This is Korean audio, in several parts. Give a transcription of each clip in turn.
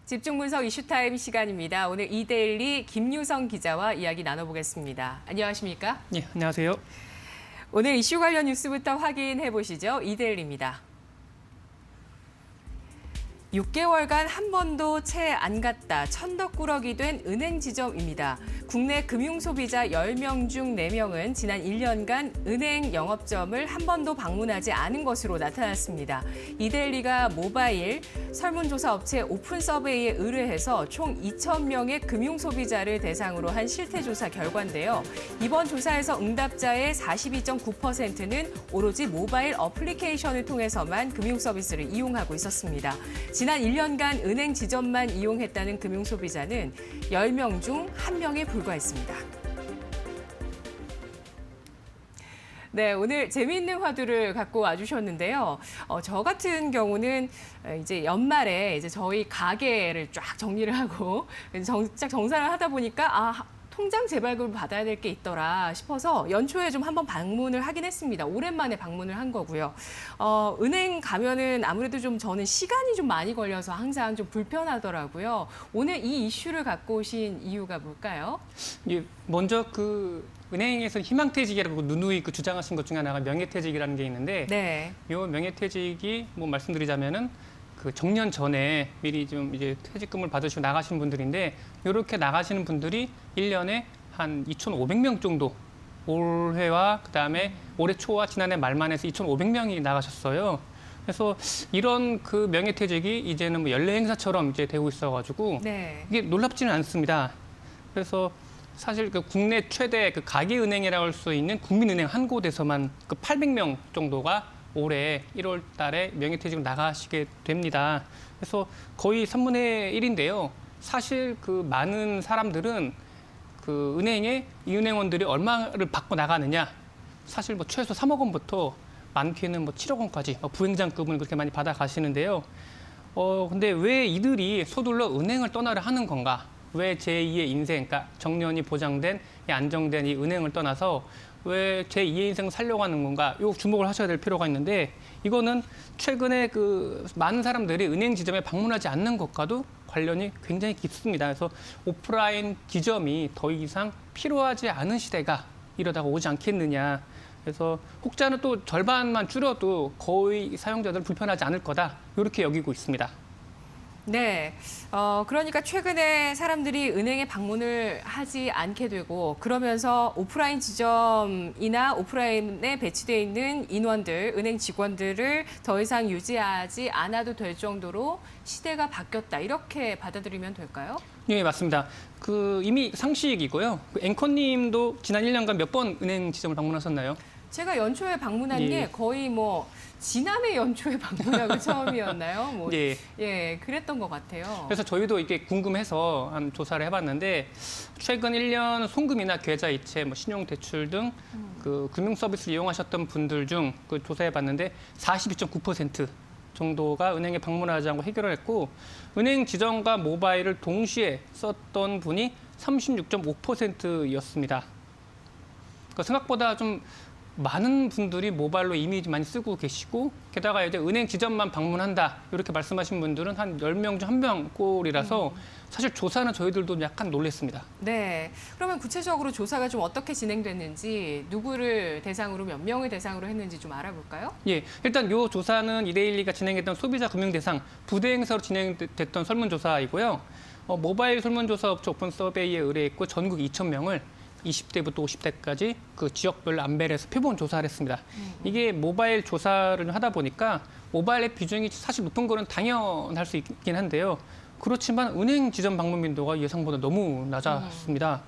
집중분석 이슈타임 시간입니다. 오늘 이데일리 김유성 기자와 이야기 나눠보겠습니다. 안녕하십니까? 네, 안녕하세요. 오늘 이슈 관련 뉴스부터 확인해 보시죠. 이데일리입니다. 6개월간 한 번도 채 안 갔다 천덕꾸러기 된 은행 지점입니다. 국내 금융소비자 10명 중 4명은 지난 1년간 은행 영업점을 한 번도 방문하지 않은 것으로 나타났습니다. 이데일리가 모바일 설문조사 업체 오픈서베이에 의뢰해서 총 2,000명의 금융소비자를 대상으로 한 실태조사 결과인데요. 이번 조사에서 응답자의 42.9%는 오로지 모바일 어플리케이션을 통해서만 금융서비스를 이용하고 있었습니다. 지난 1년간 은행 지점만 이용했다는 금융소비자는 10명 중 1명에 불과했습니다. 네, 오늘 재미있는 화두를 갖고 와주셨는데요. 저 같은 경우는 이제 연말에 이제 저희 가게를 쫙 정리를 하고 정산을 하다 보니까 통장 재발급을 받아야 될 게 있더라 싶어서 연초에 좀 한번 방문을 하긴 했습니다. 오랜만에 방문을 한 거고요. 은행 가면은 아무래도 좀 저는 시간이 좀 많이 걸려서 항상 좀 불편하더라고요. 오늘 이 이슈를 갖고 오신 이유가 뭘까요? 예, 먼저 은행에서 희망퇴직이라고 누누이 주장하신 것 중에 하나가 명예퇴직이라는 게 있는데, 네. 이 명예퇴직이 말씀드리자면은 정년 전에 미리 좀 이제 퇴직금을 받으시고 나가시는 분들인데, 이렇게 나가시는 분들이 1년에 한 2,500명 정도, 올해와 그다음에 올해 초와 지난해 말만 해서 2,500명이 나가셨어요. 그래서 이런 명예퇴직이 이제는 연례 행사처럼 이제 되고 있어가지고 네. 이게 놀랍지는 않습니다. 그래서 사실 국내 최대 가계은행이라고 할 수 있는 국민은행 한 곳에서만 800명 정도가 올해 1월 달에 명예퇴직을 나가시게 됩니다. 그래서 거의 3분의 1인데요. 사실 많은 사람들은 은행에 이 은행원들이 얼마를 받고 나가느냐. 사실 최소 3억 원부터 많게는 7억 원까지 부행장급을 그렇게 많이 받아 가시는데요. 근데 왜 이들이 서둘러 은행을 떠나려 하는 건가? 왜 제2의 인생, 그러니까 정년이 보장된 안정된 이 은행을 떠나서 왜 제2의 인생을 살려고 하는 건가? 요 주목을 하셔야 될 필요가 있는데, 이거는 최근에 많은 사람들이 은행 지점에 방문하지 않는 것과도 관련이 굉장히 깊습니다. 그래서 오프라인 지점이 더 이상 필요하지 않은 시대가 이러다가 오지 않겠느냐. 그래서 혹자는 또 절반만 줄여도 거의 사용자들은 불편하지 않을 거다. 이렇게 여기고 있습니다. 네, 그러니까 최근에 사람들이 은행에 방문을 하지 않게 되고 그러면서 오프라인 지점이나 오프라인에 배치되어 있는 인원들, 은행 직원들을 더 이상 유지하지 않아도 될 정도로 시대가 바뀌었다. 이렇게 받아들이면 될까요? 네, 맞습니다. 이미 상식이고요. 앵커님도 지난 1년간 몇 번 은행 지점을 방문하셨나요? 제가 연초에 방문한 게 거의 지난해 연초에 방문하고 처음이었나요? 예. 그랬던 것 같아요. 그래서 저희도 이게 궁금해서 한 조사를 해봤는데, 최근 1년 송금이나 계좌이체, 신용대출 등 금융 서비스를 이용하셨던 분들 중 조사해봤는데 42.9% 정도가 은행에 방문하지 않고 해결을 했고, 은행 지점과 모바일을 동시에 썼던 분이 36.5%였습니다. 생각보다 좀 많은 분들이 모바일로 이미 많이 쓰고 계시고, 게다가 이제 은행 지점만 방문한다 이렇게 말씀하신 분들은 한 10명 중 1명 꼴이라서 사실 조사는 저희들도 약간 놀랐습니다. 네, 그러면 구체적으로 조사가 좀 어떻게 진행됐는지, 누구를 대상으로 몇 명을 대상으로 했는지 좀 알아볼까요? 예, 일단 이 조사는 이데일리가 진행했던 소비자 금융 대상 부대 행사로 진행됐던 설문조사이고요. 모바일 설문조사 업체 오픈 서베이에 의뢰했고 전국 2,000명을 20대부터 50대까지 지역별로 안배해서 표본 조사를 했습니다. 이게 모바일 조사를 하다 보니까 모바일의 비중이 사실 높은 거는 당연할 수 있긴 한데요. 그렇지만 은행 지점 방문 빈도가 예상보다 너무 낮았습니다.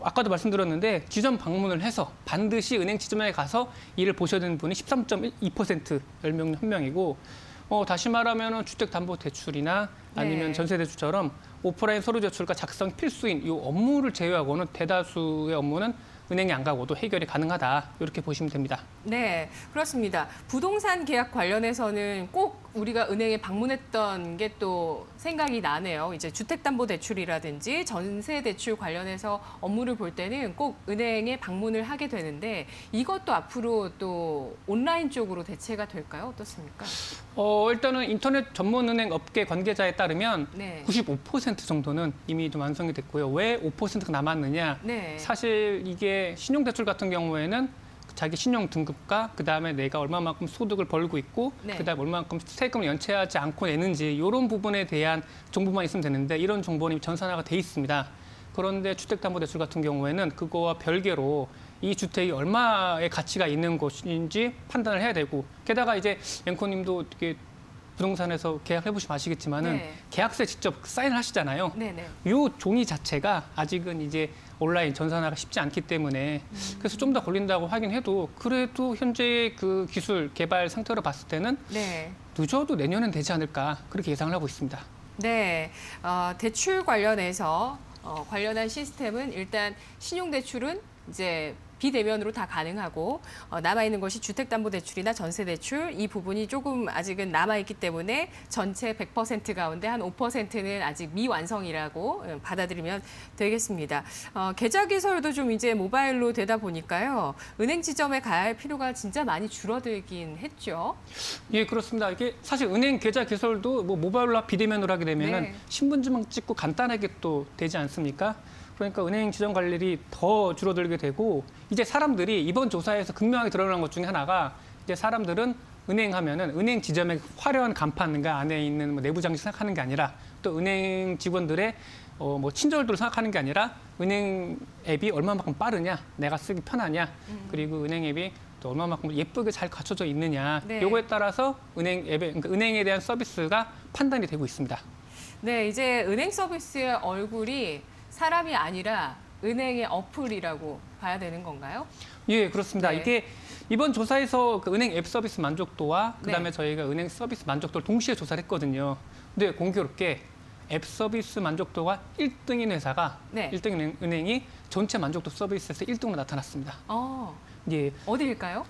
아까도 말씀드렸는데 지점 방문을 해서 반드시 은행 지점에 가서 일을 보셔야 되는 분이 13.2%, 10명 중 1명이고, 다시 말하면 주택담보대출이나 아니면 전세대출처럼 오프라인 서류제출과 작성 필수인 이 업무를 제외하고는 대다수의 업무는 은행에 안 가고도 해결이 가능하다. 이렇게 보시면 됩니다. 네, 그렇습니다. 부동산 계약 관련해서는 꼭 우리가 은행에 방문했던 게 또 생각이 나네요. 이제 주택담보대출이라든지 전세대출 관련해서 업무를 볼 때는 꼭 은행에 방문을 하게 되는데 이것도 앞으로 또 온라인 쪽으로 대체가 될까요? 어떻습니까? 일단은 인터넷 전문은행 업계 관계자에 따르면 네. 95% 정도는 이미 좀 완성이 됐고요. 왜 5%가 남았느냐? 네. 사실 이게 신용대출 같은 경우에는 자기 신용 등급과 그다음에 내가 얼마만큼 소득을 벌고 있고 네. 그다음에 얼마만큼 세금을 연체하지 않고 내는지 이런 부분에 대한 정보만 있으면 되는데 이런 정보는 전산화가 돼 있습니다. 그런데 주택담보대출 같은 경우에는 그거와 별개로 이 주택이 얼마의 가치가 있는 곳인지 판단을 해야 되고 게다가 이제 앵커님도 이렇게 부동산에서 계약해 보시면 아시겠지만은 네. 계약서에 직접 사인을 하시잖아요. 네네. 요 종이 자체가 아직은 이제 온라인 전산화가 쉽지 않기 때문에 그래서 좀 더 걸린다고 하긴 해도 그래도 현재의 그 기술 개발 상태로 봤을 때는 네. 늦어도 내년엔 되지 않을까 그렇게 예상을 하고 있습니다. 네. 대출 관련해서 관련한 시스템은 일단 신용대출은 이제 비대면으로 다 가능하고 남아있는 것이 주택담보대출이나 전세대출 이 부분이 조금 아직은 남아있기 때문에 전체 100% 가운데 한 5%는 아직 미완성이라고 받아들이면 되겠습니다. 계좌 개설도 좀 이제 모바일로 되다 보니까요. 은행 지점에 가야 할 필요가 진짜 많이 줄어들긴 했죠. 예, 그렇습니다. 이게 사실 은행 계좌 개설도 뭐 모바일로 비대면으로 하게 되면은 네. 신분증만 찍고 간단하게 또 되지 않습니까? 그러니까 은행 지점 관리이 더 줄어들게 되고 이제 사람들이 이번 조사에서 극명하게 드러난 것 중에 하나가 이제 사람들은 은행 하면은 은행 지점의 화려한 간판과 안에 있는 뭐 내부 장치 생각하는 게 아니라 또 은행 직원들의 뭐 친절도를 생각하는 게 아니라 은행 앱이 얼마만큼 빠르냐, 내가 쓰기 편하냐, 그리고 은행 앱이 또 얼마만큼 예쁘게 잘 갖춰져 있느냐, 네. 요거에 따라서 은행 앱에 그러니까 은행에 대한 서비스가 판단이 되고 있습니다. 네, 이제 은행 서비스의 얼굴이 사람이 아니라 은행의 어플이라고 봐야 되는 건가요? 예, 그렇습니다. 네. 이게 이번 조사에서 그 은행 앱 서비스 만족도와 그다음에 네. 저희가 은행 서비스 만족도를 동시에 조사를 했거든요. 근데 공교롭게 앱 서비스 만족도가 1등인 회사가 네. 1등 은행이 전체 만족도 서비스에서 1등으로 나타났습니다. 예, 어디일까요?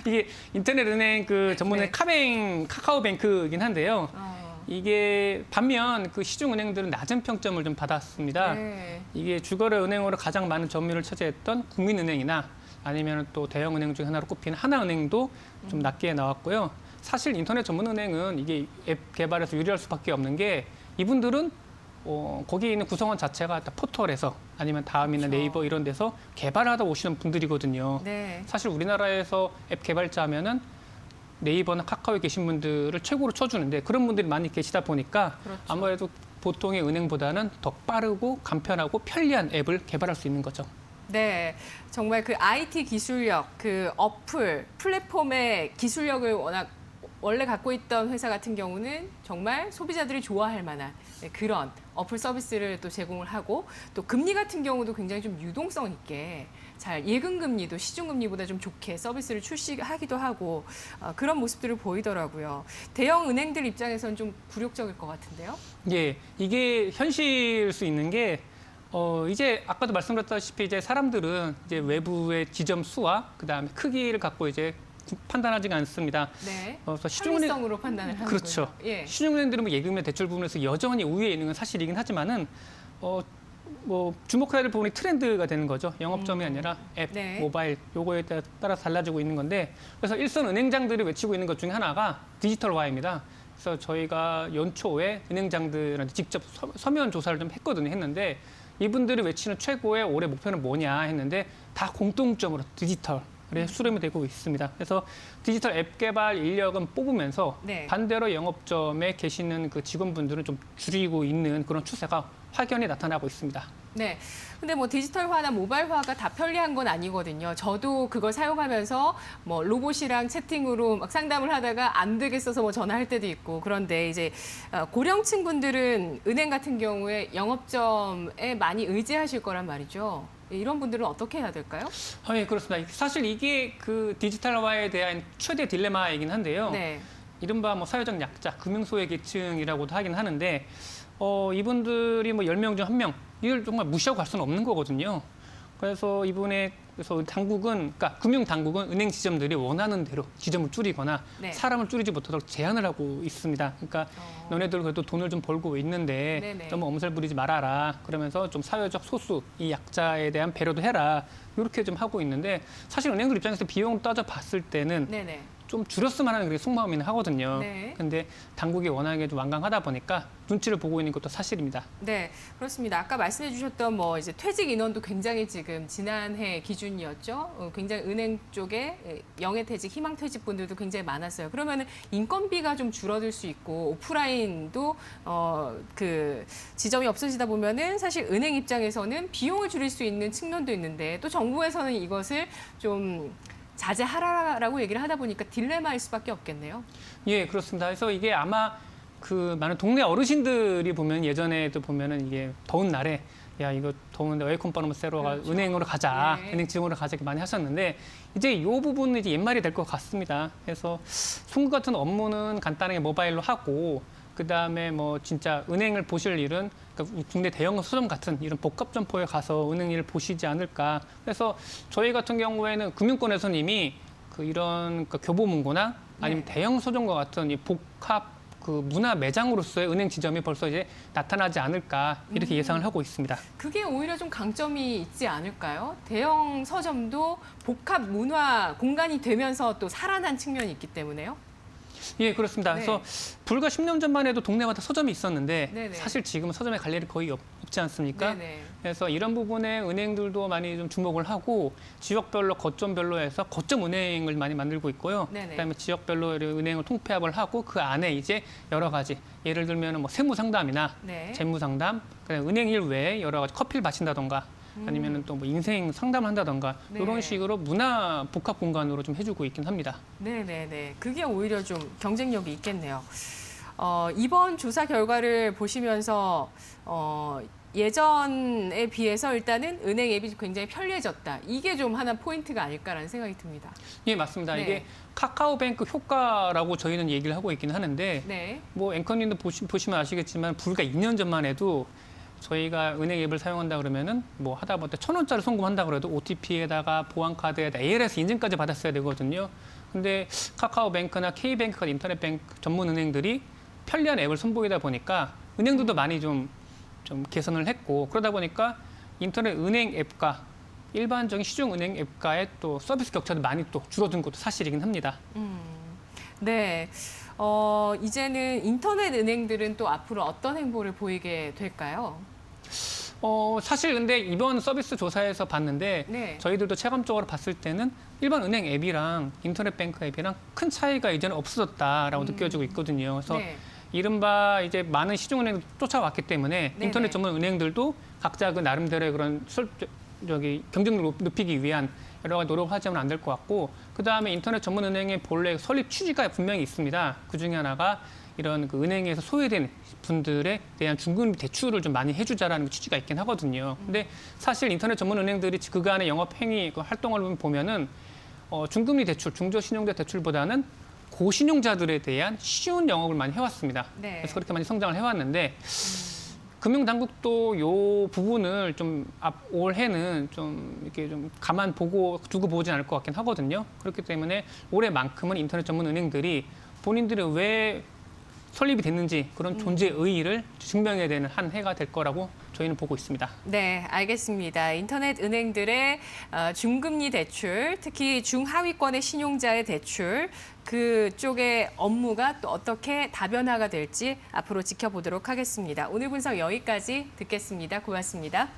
이게 인터넷 은행 그 전문의 네. 카카오뱅크이긴 한데요. 이게 반면 그 시중 은행들은 낮은 평점을 좀 받았습니다. 네. 이게 주거래 은행으로 가장 많은 점유율을 차지했던 국민은행이나 아니면 또 대형 은행 중 하나로 꼽히는 하나은행도 좀 낮게 나왔고요. 사실 인터넷 전문 은행은 이게 앱 개발에서 유리할 수밖에 없는 게 이분들은 거기에 있는 구성원 자체가 다 포털에서 아니면 다음이나 그렇죠. 네이버 이런 데서 개발하다 오시는 분들이거든요. 네. 사실 우리나라에서 앱 개발자 하면은 네이버나 카카오에 계신 분들을 최고로 쳐주는데 그런 분들이 많이 계시다 보니까 그렇죠. 아무래도 보통의 은행보다는 더 빠르고 간편하고 편리한 앱을 개발할 수 있는 거죠. 네, 정말 그 IT 기술력, 그 어플, 플랫폼의 기술력을 워낙 원래 갖고 있던 회사 같은 경우는 정말 소비자들이 좋아할 만한 그런 어플 서비스를 또 제공을 하고 또 금리 같은 경우도 굉장히 좀 유동성 있게 잘 예금 금리도 시중 금리보다 좀 좋게 서비스를 출시하기도 하고 그런 모습들을 보이더라고요. 대형 은행들 입장에서는 좀 굴욕적일 것 같은데요. 예, 이게 현실일 수 있는 게 이제 아까도 말씀드렸다시피 이제 사람들은 이제 외부의 지점 수와 그다음에 크기를 갖고 이제 판단하지가 않습니다. 네. 그래서 편리성으로 판단을 하는 그렇죠. 거죠. 예. 시중은행들은 뭐 예금이나 대출 부분에서 여전히 우위에 있는 건 사실이긴 하지만은 뭐 주목해야 될 부분이 트렌드가 되는 거죠. 영업점이 아니라 앱, 네. 모바일 요거에 따라 달라지고 있는 건데 그래서 일선 은행장들이 외치고 있는 것 중에 하나가 디지털화입니다. 그래서 저희가 연초에 은행장들한테 직접 서면 조사를 좀 했는데 이분들이 외치는 최고의 올해 목표는 뭐냐 했는데 다 공통점으로 디지털. 수렴이 되고 있습니다. 그래서 디지털 앱 개발 인력은 뽑으면서 네. 반대로 영업점에 계시는 그 직원분들은 좀 줄이고 있는 그런 추세가 확연히 나타나고 있습니다. 네. 근데 뭐 디지털화나 모바일화가 다 편리한 건 아니거든요. 저도 그걸 사용하면서 뭐 로봇이랑 채팅으로 막 상담을 하다가 안 되겠어서 뭐 전화할 때도 있고 그런데 이제 고령층 분들은 은행 같은 경우에 영업점에 많이 의지하실 거란 말이죠. 이런 분들은 어떻게 해야 될까요? 예, 그렇습니다. 사실 이게 그 디지털화에 대한 최대 딜레마이긴 한데요. 네. 이른바 뭐 사회적 약자, 금융소외 계층이라고도 하긴 하는데 이분들이 뭐 10명 중 1명 이걸 정말 무시하고 갈 수는 없는 거거든요. 그래서 이분의 그래서 당국은, 그러니까 금융 당국은 은행 지점들이 원하는 대로 지점을 줄이거나 네. 사람을 줄이지 못하도록 제한을 하고 있습니다. 그러니까 너네들 그래도 돈을 좀 벌고 있는데 네네. 너무 엄살 부리지 말아라. 그러면서 좀 사회적 소수, 이 약자에 대한 배려도 해라. 이렇게 좀 하고 있는데 사실 은행들 입장에서 비용 따져 봤을 때는 네네. 좀 줄였으면 하는 그게 속마음이긴 하거든요. 네. 근데 당국이 워낙에 좀 완강하다 보니까 눈치를 보고 있는 것도 사실입니다. 네, 그렇습니다. 아까 말씀해 주셨던 뭐 이제 퇴직 인원도 굉장히 지금 지난해 기준이었죠. 굉장히 은행 쪽에 영해퇴직, 희망퇴직 분들도 굉장히 많았어요. 그러면은 인건비가 좀 줄어들 수 있고 오프라인도 그 지점이 없어지다 보면은 사실 은행 입장에서는 비용을 줄일 수 있는 측면도 있는데 또 정부에서는 이것을 좀 자제하라라고 얘기를 하다 보니까 딜레마일 수밖에 없겠네요. 예, 그렇습니다. 그래서 이게 아마 그 많은 동네 어르신들이 보면 예전에도 보면은 이게 더운 날에 야 이거 더운데 에어컨 바람 쐬러 그렇죠. 은행으로 가자, 네. 은행 지점으로 가자 이렇게 많이 하셨는데 이제 이 부분은 이제 옛말이 될 것 같습니다. 그래서 송금 같은 업무는 간단하게 모바일로 하고 그 다음에 뭐 진짜 은행을 보실 일은 그러니까 국내 대형 서점 같은 이런 복합 점포에 가서 은행 일을 보시지 않을까. 그래서 저희 같은 경우에는 금융권에서는 이미 그 이런 그 교보문고나 아니면 네. 대형 서점과 같은 이 복합 그 문화 매장으로서의 은행 지점이 벌써 이제 나타나지 않을까 이렇게 예상을 하고 있습니다. 그게 오히려 좀 강점이 있지 않을까요? 대형 서점도 복합 문화 공간이 되면서 또 살아난 측면이 있기 때문에요. 예, 그렇습니다. 네. 그래서 불과 10년 전만 해도 동네마다 서점이 있었는데 네네. 사실 지금은 서점에 갈 일이 거의 없지 않습니까? 네네. 그래서 이런 부분에 은행들도 많이 좀 주목을 하고 지역별로 거점별로 해서 거점 은행을 많이 만들고 있고요. 네네. 그다음에 지역별로 은행을 통폐합을 하고 그 안에 이제 여러 가지 예를 들면 뭐 세무 상담이나 네. 재무 상담, 그다음에 은행 일 외에 여러 가지 커피를 마신다던가 아니면은 또 뭐 인생 상담을 한다던가 네. 이런 식으로 문화 복합 공간으로 좀 해주고 있긴 합니다. 네네네. 그게 오히려 좀 경쟁력이 있겠네요. 이번 조사 결과를 보시면서 예전에 비해서 일단은 은행 앱이 굉장히 편리해졌다. 이게 좀 하나 포인트가 아닐까라는 생각이 듭니다. 예, 맞습니다. 네. 이게 카카오뱅크 효과라고 저희는 얘기를 하고 있긴 하는데 네. 뭐 앵커님도 보시면 아시겠지만 불과 2년 전만 해도 저희가 은행 앱을 사용한다 그러면은 뭐 하다 보다 1,000원짜리 송금한다 그래도 OTP에다가 보안카드에다 ALS 인증까지 받았어야 되거든요. 근데 카카오뱅크나 K뱅크 같은 인터넷 뱅크 전문 은행들이 편리한 앱을 선보이다 보니까 은행들도 많이 좀 개선을 했고 그러다 보니까 인터넷 은행 앱과 일반적인 시중 은행 앱과의 또 서비스 격차도 많이 또 줄어든 것도 사실이긴 합니다. 네. 이제는 인터넷 은행들은 또 앞으로 어떤 행보를 보이게 될까요? 사실 근데 이번 서비스 조사에서 봤는데 네. 저희들도 체감적으로 봤을 때는 일반 은행 앱이랑 인터넷 뱅크 앱이랑 큰 차이가 이제는 없어졌다라고 느껴지고 있거든요. 그래서 네. 이른바 이제 많은 시중은행 쫓아왔기 때문에 네네. 인터넷 전문 은행들도 각자 그 나름대로의 그런 경쟁력을 높이기 위한 여러 가지 노력을 하자면 안 될 것 같고 그 다음에 인터넷 전문 은행의 본래 설립 취지가 분명히 있습니다. 그 중에 하나가 이런 그 은행에서 소외된 분들에 대한 중금리 대출을 좀 많이 해주자라는 취지가 있긴 하거든요. 근데 사실 인터넷 전문 은행들이 그간의 영업 행위 그 활동을 보면은 중금리 대출, 중저신용대 대출보다는 고신용자들에 대한 쉬운 영업을 많이 해왔습니다. 네. 그래서 그렇게 많이 성장을 해왔는데 금융당국도 요 부분을 좀 올해는 좀 이렇게 좀 가만 두고 보진 않을 것 같긴 하거든요. 그렇기 때문에 올해만큼은 인터넷 전문 은행들이 본인들이 왜 설립이 됐는지 그런 존재 의의를 증명해야 되는 한 해가 될 거라고 저희는 보고 있습니다. 네, 알겠습니다. 인터넷 은행들의 중금리 대출, 특히 중하위권의 신용자의 대출, 그쪽의 업무가 또 어떻게 다변화가 될지 앞으로 지켜보도록 하겠습니다. 오늘 분석 여기까지 듣겠습니다. 고맙습니다.